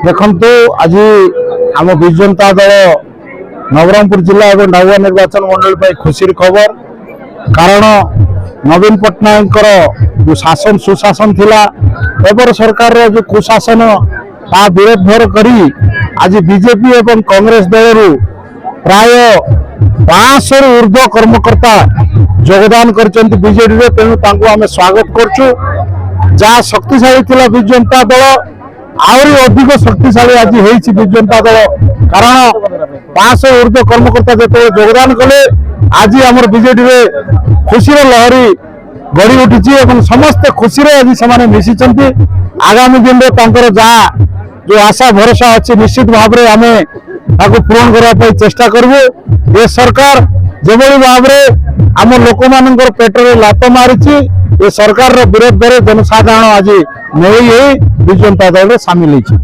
देखु आज आम विजु जनता दल नवरंगपुर जिला और नौवा निर्वाचन मंडल खुशी खबर कारण नवीन पट्टनायक जो शासन सुशासन थिला एबर सरकार जो कुशासन ता विरोध करी आज बीजेपी एवं कांग्रेस दल प्राय 500 ऊर्ध्व कर्मकर्ता योगदान करछन्ति बीजेडी रे। तेणु तांको आमे स्वागत करछु। जहाँ शक्तिशाली थिला विजु जनता दल आहरी अधिक शक्तिशाली आज होइछि विजु जनता दल कारण 500 ऊर्ध्व कर्मकर्ता जो योगदान कले आज आमर बीजेडी रे खुशी लहरी गढ़ी उठी और समस्त खुशी आज से मिशिंट। आगामी दिन में तांकर जहाँ जो आशा भरोसा अच्छी निश्चित भाव में आम पूरण करने चेष्टा करूँ। ये सरकार जो भाव में आम लोक मान पेटर लात मारी ये सरकार विरोध में जनसाधारण आज नहीं विजु जनता दल में सामिल होती।